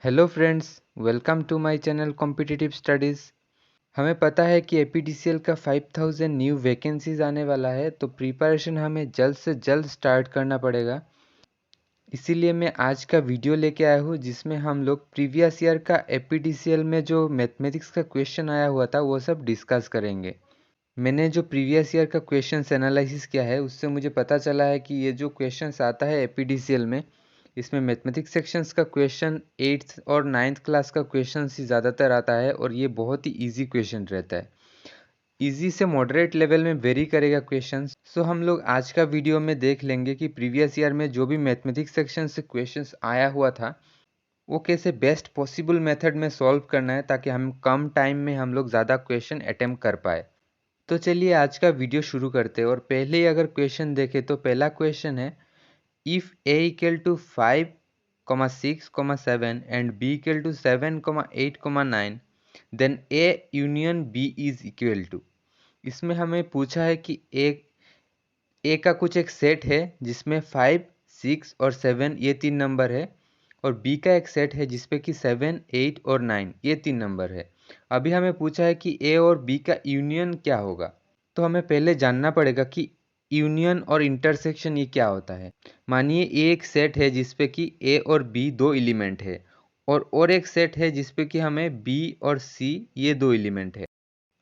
Hello friends, welcome to my channel competitive studies. हमें पता है कि एपीडीसीएल का 5000 न्यू वैकेंसीज आने वाला है, तो प्रिपरेशन हमें जल्द से जल्द स्टार्ट करना पड़ेगा। इसीलिए मैं आज का वीडियो लेके आया हूँ जिसमें हम लोग प्रीवियस ईयर का एपीडीसीएल में जो मैथमेटिक्स का क्वेश्चन आया हुआ था वो सब डिस्कस करेंगे। मैंने जो प्रीवियस ईयर का क्वेश्चंस एनालिसिस किया है उससे मुझे पता चला है कि ये जो क्वेश्चंस आता है एपीडीसीएल में, इसमें मैथमेटिक्स सेक्शंस का क्वेश्चन 8th और 9th क्लास का क्वेश्चन ही ज़्यादातर आता है और ये बहुत ही इजी क्वेश्चन रहता है। इजी से मॉडरेट लेवल में वेरी करेगा क्वेश्चंस। सो हम लोग आज का वीडियो में देख लेंगे कि प्रीवियस ईयर में जो भी मैथमेटिक्स सेक्शन से क्वेश्चंस आया हुआ था वो कैसे बेस्ट पॉसिबल मेथड में सॉल्व करना है ताकि हम कम टाइम में हम लोग ज़्यादा क्वेश्चन अटेम्प्ट कर पाए। तो चलिए आज का वीडियो शुरू करते हैं। और पहले ही अगर क्वेश्चन देखें तो पहला क्वेश्चन है, if a equal to 5, 6, 7 and b equal to 7, 8, 9 then a union b is equal to. इसमें हमें पूछा है कि a का कुछ एक सेट है जिसमें 5, 6 और 7 ये तीन नंबर है और b का एक सेट है जिसपे कि 7, 8 और 9 ये तीन नंबर है। अभी हमें पूछा है कि a और b का यूनियन क्या होगा। तो हमें पहले जानना पड़ेगा कि यूनियन और इंटरसेक्शन ये क्या होता है। मानिए ये एक सेट है जिसपे कि a और b दो एलिमेंट है और एक सेट है जिसपे कि हमें b और c ये दो एलिमेंट है।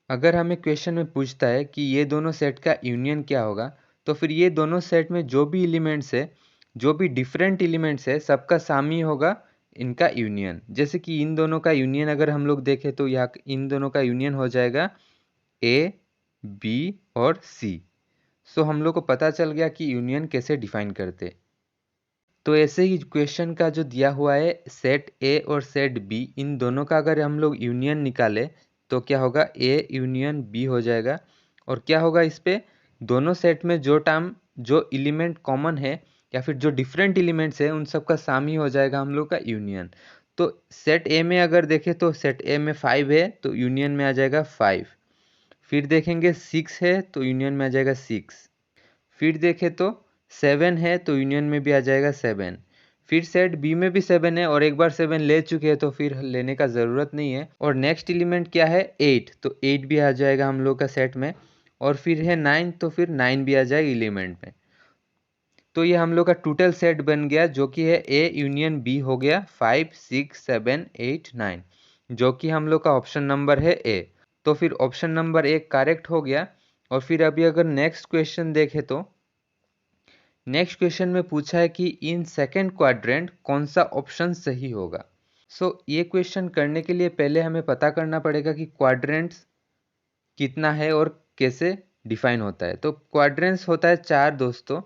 अगर हमें क्वेश्चन में पूछता है कि ये दोनों सेट का यूनियन क्या होगा, तो फिर ये दोनों सेट में जो भी एलिमेंट्स है, जो भी डिफरेंट एलिमेंट्स है, सबका सामी होगा इनका यूनियन। जैसे कि इन दोनों का यूनियन अगर हम लोग देखें तो यहाँ इन दोनों का यूनियन हो जाएगा a, b और c। सो हम लोग को पता चल गया कि यूनियन कैसे डिफाइन करते। तो ऐसे ही क्वेश्चन का जो दिया हुआ है सेट ए और सेट बी, इन दोनों का अगर हम लोग यूनियन निकाले तो क्या होगा, ए यूनियन बी हो जाएगा। और क्या होगा इस पे, दोनों सेट में जो टर्म जो एलिमेंट कॉमन है या फिर जो डिफरेंट एलिमेंट्स है उन सब का साम ही हो जाएगा हम लोग का यूनियन। तो सेट ए में अगर देखें तो सेट ए में 5 है तो यूनियन में आ जाएगा 5। फिर देखेंगे 6 है तो यूनियन में आ जाएगा 6। फिर देखें तो 7 है तो यूनियन में भी आ जाएगा 7। फिर सेट बी में भी 7 है और एक बार 7 ले चुके हैं तो फिर लेने का ज़रूरत नहीं है। और नेक्स्ट एलिमेंट क्या है 8, तो 8 भी आ जाएगा हम लोग का सेट में। और फिर है 9, तो फिर 9 भी आ जाएगा एलिमेंट में। तो ये हम लोग का टोटल सेट बन गया जो कि है ए यूनियन बी हो गया 5, 6, 7, 8, 9, जो कि हम लोग का ऑप्शन नंबर है ए। तो फिर ऑप्शन नंबर ए करेक्ट हो गया। और फिर अभी अगर नेक्स्ट क्वेश्चन देखें तो नेक्स्ट क्वेश्चन में पूछा है कि इन सेकेंड क्वाड्रेंट कौन सा ऑप्शन सही होगा। ये क्वेश्चन करने के लिए पहले हमें पता करना पड़ेगा कि क्वाड्रेंट्स कितना है और कैसे डिफाइन होता है। तो क्वाड्रेंट्स होता है 4 दोस्तों।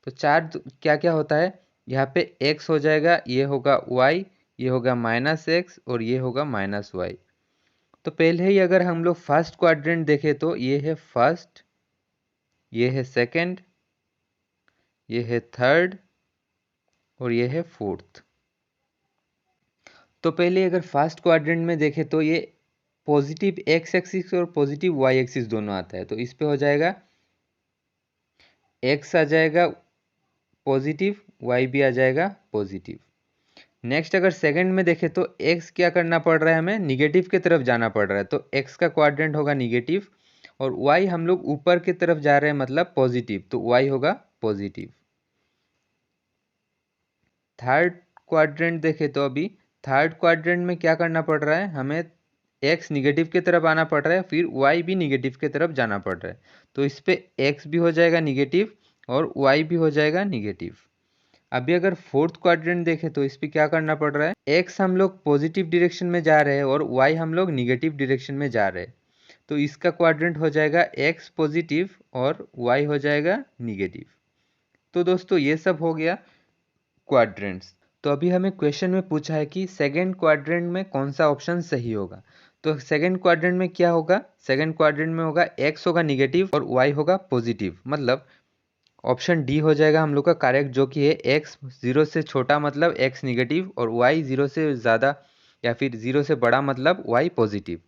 तो 4 क्या क्या होता है, यहाँ पे x हो जाएगा, ये होगा y, ये होगा -x और ये होगा -y। तो पहले ही अगर हम लोग फर्स्ट क्वाड्रेंट देखें तो ये है फर्स्ट, ये है सेकंड, ये है थर्ड और ये है फोर्थ। तो पहले अगर फर्स्ट क्वाड्रेंट में देखें तो ये पॉजिटिव x एक्सिस और पॉजिटिव y एक्सिस दोनों आता है। तो इस पे हो जाएगा x आ जाएगा पॉजिटिव, y भी आ जाएगा पॉजिटिव। नेक्स्ट अगर सेकंड में देखें तो x क्या करना पड़ रहा है, हमें निगेटिव की तरफ जाना पड़ रहा है। तो x का क्वाड्रेंट होगा निगेटिव और y हम लोग ऊपर की तरफ जा रहे हैं मतलब पॉजिटिव, तो y होगा पॉजिटिव। थर्ड क्वाड्रेंट देखें तो अभी थर्ड क्वाड्रेंट में क्या करना पड़ रहा है, हमें x निगेटिव की तरफ आना पड़ रहा है, फिर y भी निगेटिव की तरफ जाना पड़ रहा है। तो इस पे x भी हो जाएगा निगेटिव और y भी हो जाएगा निगेटिव। अभी अगर फोर्थ क्वाड्रेंट देखें तो इस पे क्या करना पड़ रहा है, x हम लोग पॉजिटिव डायरेक्शन में जा रहे हैं और y हम लोग निगेटिव डायरेक्शन में जा रहे हैं। तो इसका क्वाड्रेंट हो जाएगा x पॉजिटिव और y हो जाएगा निगेटिव। तो दोस्तों ये सब हो गया क्वाड्रेंट्स। तो अभी हमें क्वेश्चन में पूछा है कि सेकंड क्वाड्रेंट में कौन सा ऑप्शन सही होगा। तो सेकंड क्वाड्रेंट में क्या होगा, सेकंड क्वाड्रेंट में होगा x होगा निगेटिव और y होगा पॉजिटिव, मतलब ऑप्शन डी हो जाएगा हम लोग का करेक्ट, जो कि है x 0 से छोटा मतलब x निगेटिव और y 0 से ज़्यादा या फिर 0 से बड़ा मतलब y पॉजिटिव।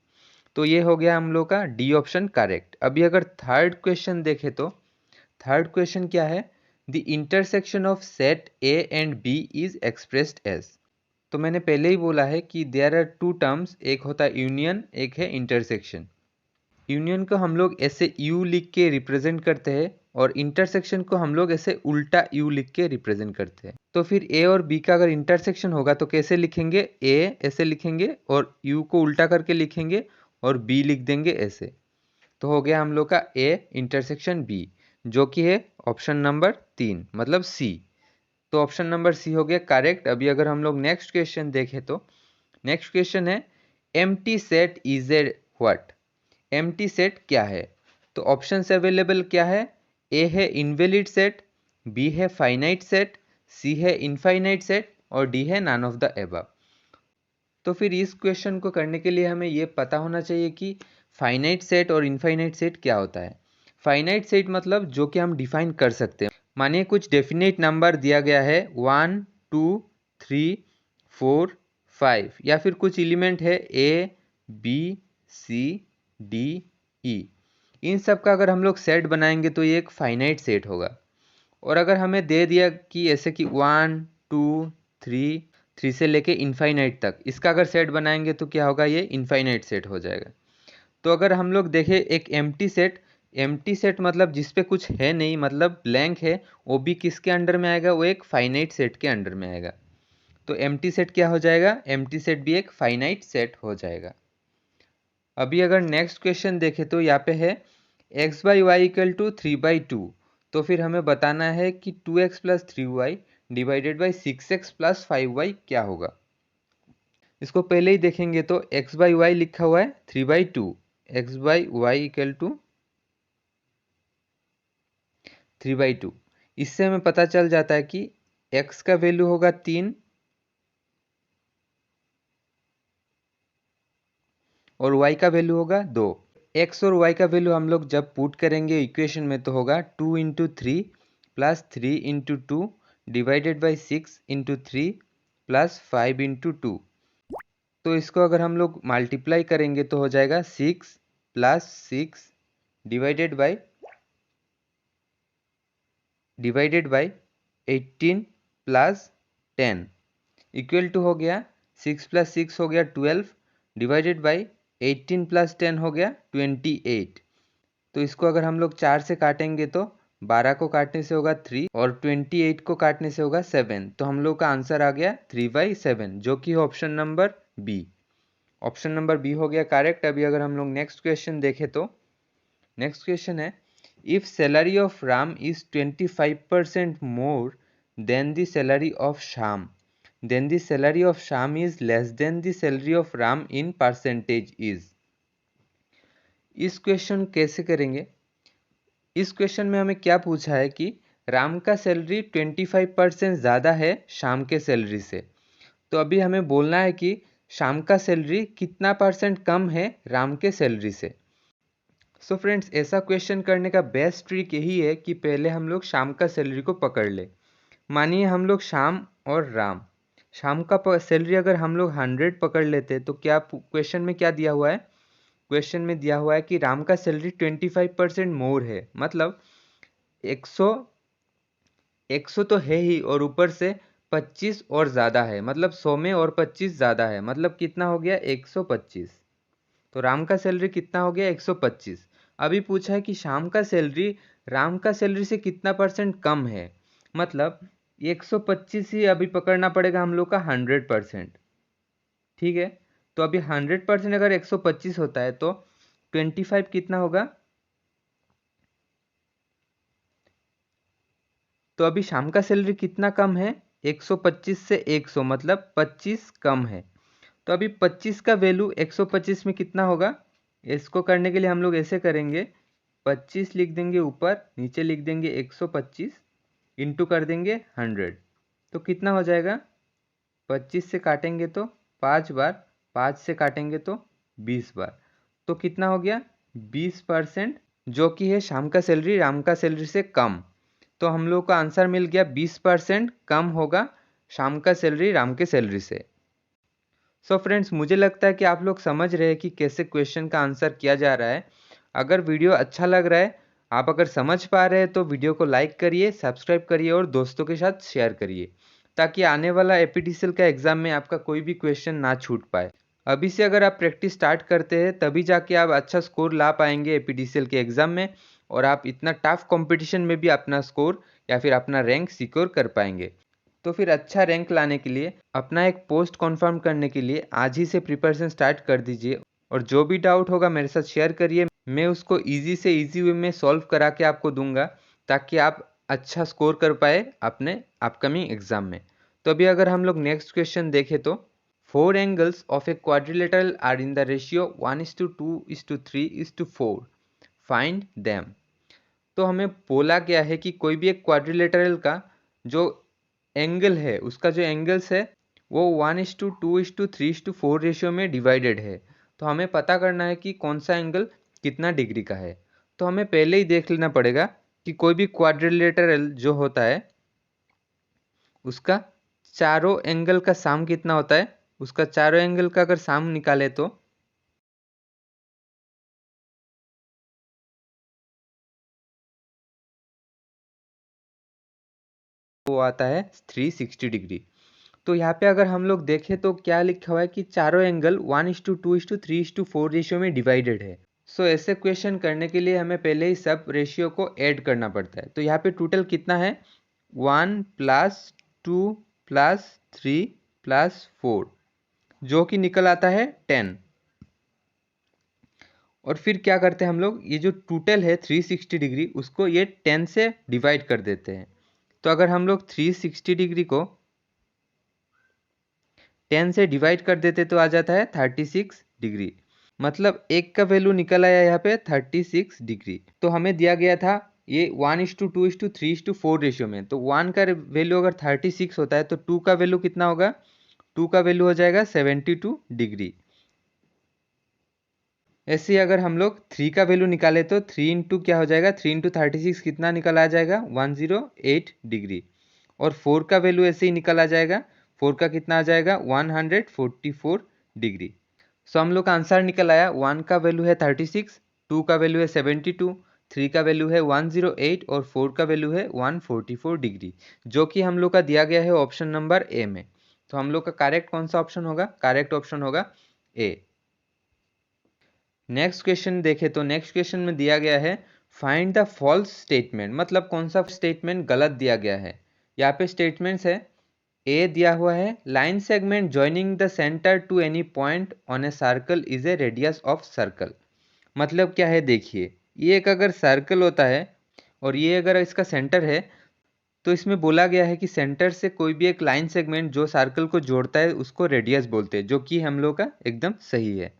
तो ये हो गया हम लोग का डी ऑप्शन करेक्ट। अभी अगर थर्ड क्वेश्चन देखें तो थर्ड क्वेश्चन क्या है, the intersection of set A and B is expressed as. तो मैंने पहले ही बोला है कि देयर आर टू टर्म्स, एक होता है यूनियन, एक है इंटरसेक्शन। यूनियन को हम लोग ऐसे यू लिख के रिप्रेजेंट करते हैं और इंटरसेक्शन को हम लोग ऐसे उल्टा यू लिख के रिप्रेजेंट करते हैं। तो फिर ए और बी का अगर इंटरसेक्शन होगा तो कैसे लिखेंगे? ए ऐसे लिखेंगे और यू को उल्टा करके लिखेंगे और बी लिख देंगे ऐसे। तो हो गया हम लोग का ए इंटरसेक्शन बी, जो कि है ऑप्शन नंबर 3 मतलब सी। तो ऑप्शन नंबर सी हो गया करेक्ट। अभी अगर हम लोग नेक्स्ट क्वेश्चन देखें तो नेक्स्ट क्वेश्चन है empty set is a what? Empty set क्या है? तो ऑप्शन अवेलेबल क्या है? ए है इनवैलिड सेट, बी है फाइनाइट सेट, सी है इनफाइनाइट सेट और डी है नन ऑफ द अबव। तो फिर इस क्वेश्चन को करने के लिए हमें ये पता होना चाहिए कि फाइनाइट सेट और इनफाइनाइट सेट क्या होता है। फाइनाइट सेट मतलब जो कि हम डिफाइन कर सकते हैं। मानिए कुछ डेफिनेट नंबर दिया गया है 1 2 3 4 5 या फिर कुछ एलिमेंट है A B C D E. इन सब का अगर हम लोग सेट बनाएंगे तो ये एक फाइनाइट सेट होगा। और अगर हमें दे दिया कि ऐसे कि 1 2 3 से लेके इनफाइनाइट तक, इसका अगर सेट बनाएंगे तो क्या होगा? ये इनफाइनाइट सेट हो जाएगा। तो अगर हम लोग देखें एक एम्प्टी सेट मतलब जिस पे कुछ है नहीं, मतलब ब्लैंक है, वो भी किसके अंडर में आएगा? वो एक फाइनाइट सेट के अंडर में आएगा। तो एम्प्टी सेट क्या हो जाएगा? एम्प्टी सेट भी एक फाइनाइट सेट हो जाएगा। अभी अगर नेक्स्ट क्वेश्चन देखें तो यहाँ पे है x by y equal to 3/2। तो फिर हमें बताना है कि 2x plus 3y divided by 6x plus 5y क्या होगा। इसको पहले ही देखेंगे तो x बाई वाई लिखा हुआ है 3/2, x by y equal to 3/2। इससे हमें पता चल जाता है कि x का वैल्यू होगा 3 और y का वैल्यू होगा 2। x और y का वैल्यू हम लोग जब पुट करेंगे इक्वेशन में तो होगा 2 into 3 plus 3 into 2 divided by 6 into 3 plus 5 into 2। तो इसको अगर हम लोग मल्टीप्लाई करेंगे तो हो जाएगा 6 plus 6 divided by 18 plus 10 equal to हो गया 6 प्लस 6 हो गया 12 डिवाइडेड बाई 18 प्लस 10 हो गया 28। तो इसको अगर हम लोग 4 से काटेंगे तो 12 को काटने से होगा 3 और 28 को काटने से होगा 7। तो हम लोग का आंसर आ गया 3/7, जो कि option number B. Option number B हो गया करेक्ट। अभी अगर हम लोग नेक्स्ट क्वेश्चन देखें तो नेक्स्ट क्वेश्चन है if salary of Ram is 25% more than the salary of Shyam, then the salary of Sham is less than the salary of Ram in percentage is। इस क्वेश्चन कैसे करेंगे? इस क्वेश्चन में हमें क्या पूछा है कि राम का सैलरी 25% ज़्यादा है श्याम के सैलरी से। तो अभी हमें बोलना है कि श्याम का सैलरी कितना परसेंट कम है राम के सैलरी से। सो फ्रेंड्स, ऐसा क्वेश्चन करने का बेस्ट ट्रिक यही है कि पहले हम लोग श्याम का सैलरी को पकड़ ले। मानिए हम लोग श्याम और राम, शाम का सैलरी अगर हम लोग 100 पकड़ लेते तो क्या क्वेश्चन में क्या दिया हुआ है? क्वेश्चन में दिया हुआ है कि राम का सैलरी 25% मोर है, मतलब 100 तो है ही और ऊपर से 25 और ज़्यादा है, मतलब 100 में और 25 ज़्यादा है, मतलब कितना हो गया? 125। तो राम का सैलरी कितना हो गया? 125। अभी पूछा है कि शाम का सैलरी राम का सैलरी से कितना परसेंट कम है, मतलब 125 ही अभी पकड़ना पड़ेगा हम लोग का 100%। ठीक है, तो अभी 100% अगर 125 होता है तो 25 कितना होगा? तो अभी शाम का सैलरी कितना कम है? 125 से 100, मतलब 25 कम है। तो अभी 25 का वैल्यू 125 में कितना होगा? इसको करने के लिए हम लोग ऐसे करेंगे, 25 लिख देंगे ऊपर, नीचे लिख देंगे 125 इंटू कर देंगे 100। तो कितना हो जाएगा? 25 से काटेंगे तो 5 बार, 5 से काटेंगे तो 20 बार। तो कितना हो गया? 20%, जो कि है शाम का सैलरी राम का सैलरी से कम। तो हम लोग का आंसर मिल गया 20% कम होगा शाम का सैलरी राम के सैलरी से। सो फ्रेंड्स, मुझे लगता है कि आप लोग समझ रहे हैं कि कैसे क्वेश्चन का आंसर किया जा रहा है। अगर वीडियो अच्छा लग रहा है, आप अगर समझ पा रहे हैं तो वीडियो को लाइक करिए, सब्सक्राइब करिए और दोस्तों के साथ शेयर करिए। ताकि आने वाला एपीडीसीएल का एग्जाम में आपका कोई भी क्वेश्चन ना छूट पाए। अभी से अगर आप प्रैक्टिस स्टार्ट करते हैं तभी जाके आप अच्छा स्कोर ला पाएंगे एपीडीसीएल के एग्जाम में, और आप इतना टफ कंपटीशन में भी अपना स्कोर या फिर अपना रैंक सिक्योर कर पाएंगे। तो फिर अच्छा रैंक लाने के लिए, अपना एक पोस्ट कन्फर्म करने के लिए आज ही से प्रिपरेशन स्टार्ट कर दीजिए, और जो भी डाउट होगा मेरे साथ शेयर करिए, मैं उसको ईजी से ईजी वे में सॉल्व करा के आपको दूंगा ताकि आप अच्छा स्कोर कर पाए अपने अपकमिंग एग्जाम में। तो अभी अगर हम लोग नेक्स्ट क्वेश्चन देखें तो 4 angles of a quadrilateral are in the ratio 1:2:3:4. Find them. तो हमें बोला गया है कि कोई भी एक क्वाड्रिलेटरल का जो एंगल है, उसका जो एंगल्स है वो 1:2:3:4 रेशियो में डिवाइडेड है। तो हमें पता करना है कि कौन सा एंगल कितना डिग्री का है। तो हमें पहले ही देख लेना पड़ेगा कि कोई भी क्वाड्रिलेटरल जो होता है उसका चारों एंगल का सम कितना होता है। उसका चारों एंगल का अगर सम निकाले तो वो आता है 360 डिग्री। तो यहाँ पे अगर हम लोग देखें तो क्या लिखा हुआ है कि चारों एंगल 1:2:3:4 रेशियो में डिवाइडेड है। सो ऐसे क्वेश्चन करने के लिए हमें पहले ही सब रेशियो को ऐड करना पड़ता है। तो यहाँ पे टोटल कितना है 1 + 2 + 3 + 4, जो कि निकल आता है 10। और फिर क्या करते हैं हम लोग, ये जो टोटल है 360 डिग्री उसको ये 10 से डिवाइड कर देते हैं। तो अगर हम लोग 360 डिग्री को 10 से डिवाइड कर देते तो आ जाता है 36 डिग्री। मतलब एक का वैल्यू निकल आया यहाँ पे 36 डिग्री। तो हमें दिया गया था ये 1:2:3:4 रेशियो में। तो 1 का वैल्यू अगर 36 होता है तो 2 का वैल्यू कितना होगा, 2 का वैल्यू हो जाएगा 72 डिग्री। ऐसे ही अगर हम लोग 3 का वैल्यू निकाले तो 3 इंटू क्या हो जाएगा, 3 × 36 कितना निकल आ जाएगा 108 डिग्री। और 4 का वैल्यू ऐसे ही निकल आ जाएगा, 4 का कितना आ जाएगा 144 डिग्री। सो हम लोग का आंसर निकल आया, 1 का वैल्यू है 36, 2 का वैल्यू है 72, 3 का वैल्यू है 108 और 4 का वैल्यू है 144 डिग्री, जो कि हम लोग का दिया गया है ऑप्शन नंबर ए में। तो हम लोग का करेक्ट कौन सा ऑप्शन होगा, करेक्ट ऑप्शन होगा ए। नेक्स्ट क्वेश्चन देखें तो नेक्स्ट क्वेश्चन में दिया गया है फाइंड द फॉल्स स्टेटमेंट। मतलब कौन सा स्टेटमेंट गलत दिया गया है। यहाँ पे स्टेटमेंट्स है, ए दिया हुआ है line segment joining the centre to any point on a circle is a radius of circle. मतलब क्या है देखिए, ये एक अगर सर्कल होता है और ये अगर इसका सेंटर है तो इसमें बोला गया है कि सेंटर से कोई भी एक लाइन सेगमेंट जो सर्कल को जोड़ता है उसको रेडियस बोलते हैं, जो कि हम लोग का एकदम सही है।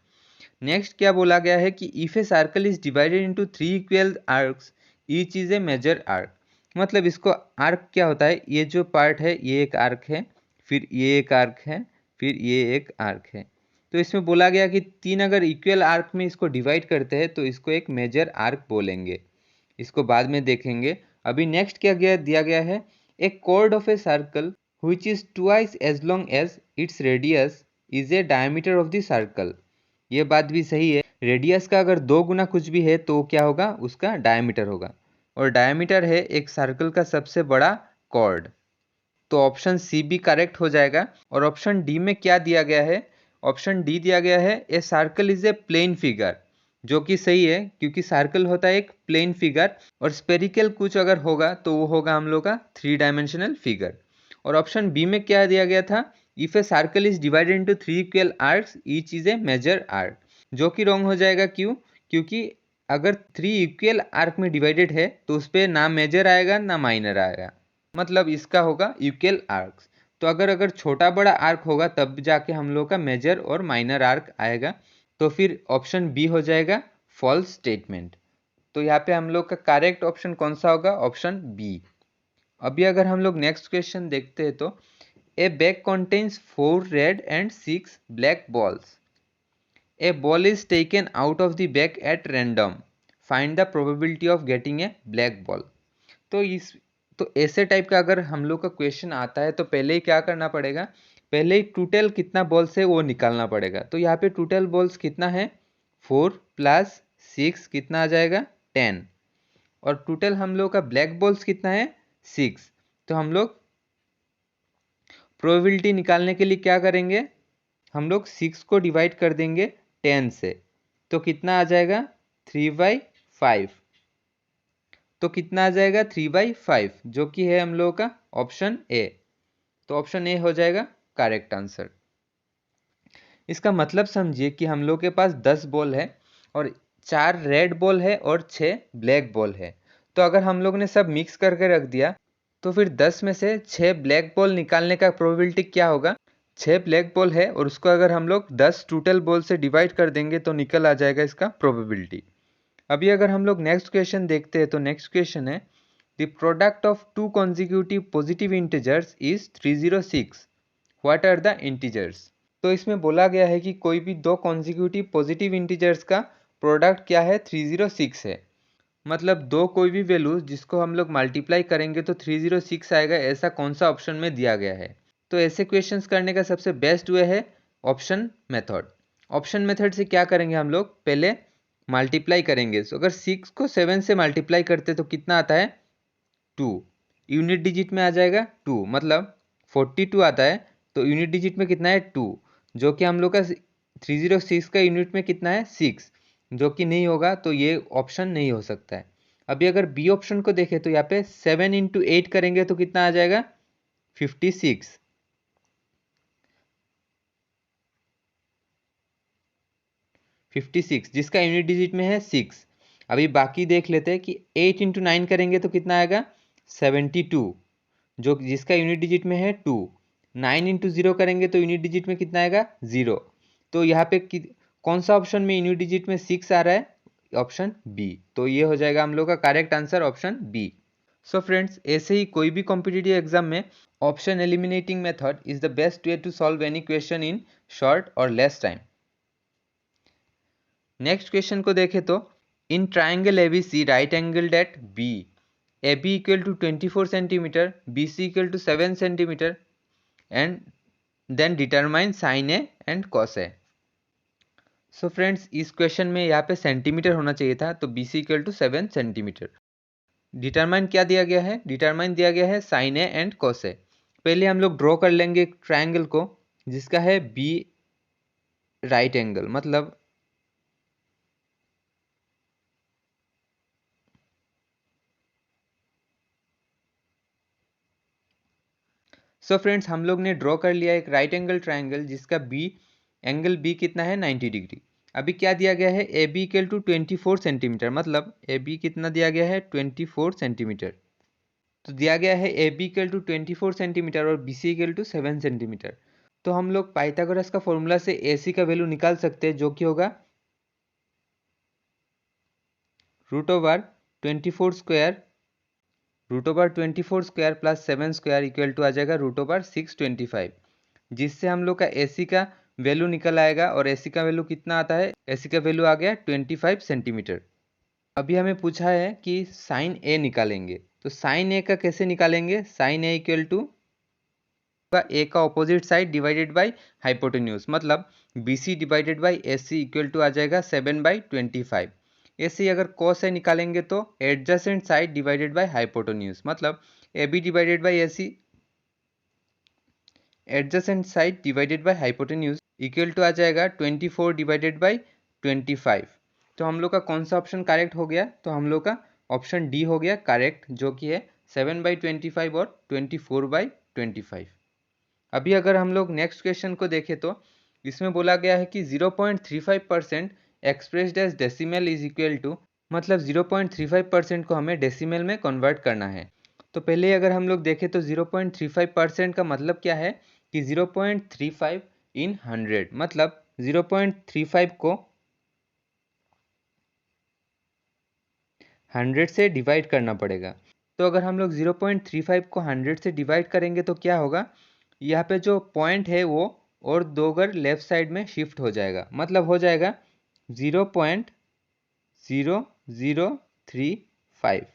नेक्स्ट क्या बोला गया है कि if a circle is divided into 3 equal arcs each is a major arc. मतलब इसको आर्क क्या होता है, ये जो पार्ट है ये एक आर्क है, फिर ये एक आर्क है, फिर ये एक आर्क है। तो इसमें बोला गया कि 3 अगर इक्वल आर्क में इसको डिवाइड करते हैं तो इसको एक मेजर आर्क बोलेंगे। इसको बाद में देखेंगे। अभी नेक्स्ट क्या दिया गया है, a chord of a circle which is twice as long as its radius is a diameter of the circle. ये बात भी सही है, रेडियस का अगर 2 गुना कुछ भी है तो क्या होगा, उसका डायमीटर होगा। और डायमीटर है एक सर्कल का सबसे बड़ा कॉर्ड। तो ऑप्शन सी भी करेक्ट हो जाएगा। और ऑप्शन डी में क्या दिया गया है, ऑप्शन डी दिया गया है a circle is a plane figure, जो कि सही है क्योंकि सर्कल होता है एक प्लेन फिगर और स्पेरिकल कुछ अगर होगा तो वो होगा हम लोग का 3 डायमेंशनल फिगर। और ऑप्शन बी में क्या दिया गया था, if a circle is divided into 3 equal arcs each is a major arc, जो कि रॉन्ग हो जाएगा। क्यों, क्योंकि अगर 3 इक्वल आर्क में डिवाइडेड है तो उस पर ना मेजर आएगा ना माइनर आएगा, मतलब इसका होगा इक्वल आर्क्स। तो अगर छोटा बड़ा आर्क होगा तब जाके हम लोग का मेजर और माइनर आर्क आएगा। तो फिर ऑप्शन बी हो जाएगा फॉल्स स्टेटमेंट। तो यहाँ पे हम लोग का करेक्ट ऑप्शन कौन सा होगा, ऑप्शन बी। अभी अगर हम लोग नेक्स्ट क्वेश्चन देखते हैं तो ए bag contains 4 red and 6 black balls. A ball is taken out of the bag at random. Find the probability of getting a black ball. तो ऐसे टाइप का अगर हम लोग का क्वेश्चन आता है तो पहले ही क्या करना पड़ेगा, पहले ही टोटल कितना बॉल्स है वो निकालना पड़ेगा। तो यहाँ पे टोटल बॉल्स कितना है 4 + 6 कितना आ जाएगा 10। और टोटल हम लोग का ब्लैक बॉल्स कितना है 6। तो हम लोग प्रोबेबिलिटी निकालने के लिए क्या करेंगे, हम लोग 6 को डिवाइड कर देंगे 10 से, तो कितना आ जाएगा 3/5। तो कितना आ जाएगा 3/5, जो कि है हम लोगों का ऑप्शन ए। तो ऑप्शन ए हो जाएगा करेक्ट आंसर। इसका मतलब समझिए कि हम लोग के पास 10 बॉल है और 4 रेड बॉल है और 6 ब्लैक बॉल है। तो अगर हम लोग ने सब मिक्स करके रख दिया तो फिर 10 में से 6 ब्लैक बॉल निकालने का प्रोबेबिलिटी क्या होगा, 6 ब्लैक बॉल है और उसको अगर हम लोग 10 टोटल बॉल से डिवाइड कर देंगे तो निकल आ जाएगा इसका प्रोबेबिलिटी। अभी अगर हम लोग नेक्स्ट क्वेश्चन देखते हैं तो नेक्स्ट क्वेश्चन है the product of two consecutive positive integers is 306, what are the integers. तो इसमें बोला गया है कि कोई भी दो कॉन्जिक्यूटिव पॉजिटिव इंटीजर्स का प्रोडक्ट क्या है 306 है। मतलब दो कोई भी वैल्यू जिसको हम लोग मल्टीप्लाई करेंगे तो 306 आएगा, ऐसा कौन सा ऑप्शन में दिया गया है। तो ऐसे क्वेश्चंस करने का सबसे बेस्ट वे है ऑप्शन मेथड। ऑप्शन मेथड से क्या करेंगे, हम लोग पहले मल्टीप्लाई करेंगे। तो अगर 6 को 7 से मल्टीप्लाई करते तो कितना आता है 2, यूनिट डिजिट में आ जाएगा 2, मतलब 42 आता है। तो यूनिट डिजिट में कितना है 2, जो कि हम लोग का 306 का यूनिट में कितना है 6, जो कि नहीं होगा, तो ये ऑप्शन नहीं हो सकता है। अभी अगर बी ऑप्शन को देखें तो यहाँ पे 7 × 8 करेंगे तो कितना आ जाएगा 56, 56 जिसका यूनिट डिजिट में है 6। अभी बाकी देख लेते हैं कि 8 × 9 करेंगे तो कितना आएगा 72, जो जिसका यूनिट डिजिट में है 2। 9 × 0 करेंगे तो यूनिट डिजिट में कितना आएगा 0। तो यहाँ पे कौन सा ऑप्शन में यूनिट डिजिट में 6 आ रहा है, ऑप्शन बी। तो ये हो जाएगा हम लोग का correct answer option B. So friends, ऐसे ही कोई भी कॉम्पिटिटिव एग्जाम में option eliminating method is the best way to solve any question in short और लेस टाइम। नेक्स्ट क्वेश्चन को देखें तो in triangle ABC right angled at B, AB equal to 24 centimeter, BC equal to 7 centimeter, and then determine sin A and cos A. So friends, इस question में यहाँ पे centimetre होना चाहिए था, तो BC equal to 7 centimetre. Determine क्या दिया गया है, डिटरमाइन दिया गया है sin A and cos A। पहले हम लोग ड्रॉ कर लेंगे एक ट्राइंगल को जिसका है B राइट एंगल, मतलब सो फ्रेंड्स हम लोग ने ड्रॉ कर लिया एक राइट एंगल ट्राइंगल जिसका एंगल बी कितना है 90 डिग्री। अभी क्या दिया गया है, A B equal to 24 centimetre, मतलब ए बी कितना दिया गया है 24 सेंटीमीटर। तो दिया गया है A B equal to 24 centimetre और B C equal to 7 centimetre. तो हम लोग पाइथागोरस का फॉर्मूला से ए सी का वैल्यू निकाल सकते हैं, जो कि होगा √24 square plus 7 square equal to आ जाएगा √625, जिससे हम लोग का एसी का वैल्यू निकल आएगा। और एसी का वैल्यू कितना आता है, एसी का वैल्यू आ गया 25 सेंटीमीटर। अभी हमें पूछा है कि साइन ए निकालेंगे, तो साइन ए का कैसे निकालेंगे, sine A equal to A का opposite side divided by hypotenuse, मतलब B C divided by A C equal to आ जाएगा 7/25। ऐसे अगर cos ए निकालेंगे तो adjacent side divided by hypotenuse, मतलब A B divided by A C adjacent side divided by hypotenuse equal to आ जाएगा 24 डिवाइडेड बाय 25। तो हम लोग का कौन सा ऑप्शन करेक्ट हो गया, तो हम लोग का ऑप्शन डी हो गया करेक्ट, जो कि है 7/25 और 24/25। अभी अगर हम लोग नेक्स्ट क्वेश्चन को देखें तो इसमें बोला गया है कि 0.35% expressed as decimal is equal to, मतलब 0.35% को हमें डेसिमल में कन्वर्ट करना है। तो पहले अगर हम लोग देखें तो 0.35% का मतलब क्या है कि 0.35 इन 100, मतलब 0.35 को 100 से डिवाइड करना पड़ेगा। तो अगर हम लोग 0.35 को 100 से डिवाइड करेंगे तो क्या होगा, यहाँ पे जो पॉइंट है वो और 2 घर लेफ्ट साइड में शिफ्ट हो जाएगा, मतलब हो जाएगा 0.0035,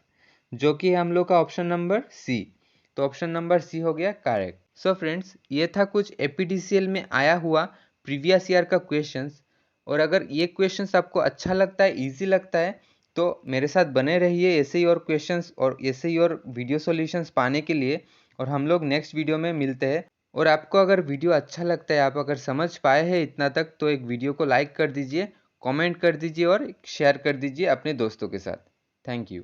जो कि हम लोग का ऑप्शन नंबर सी। तो ऑप्शन नंबर सी हो गया करेक्ट। सो फ्रेंड्स, ये था कुछ एपीडीसीएल में आया हुआ प्रीवियस ईयर का क्वेश्चंस। और अगर ये क्वेश्चंस आपको अच्छा लगता है, इजी लगता है, तो मेरे साथ बने रहिए ऐसे ही और क्वेश्चंस और ऐसे ही और वीडियो सॉल्यूशंस पाने के लिए। और हम लोग नेक्स्ट वीडियो में मिलते हैं। और आपको अगर वीडियो अच्छा लगता है, आप अगर समझ पाए हैं इतना तक, तो एक वीडियो को लाइक कर दीजिए, कमेंट कर दीजिए और शेयर कर दीजिए अपने दोस्तों के साथ। Thank you.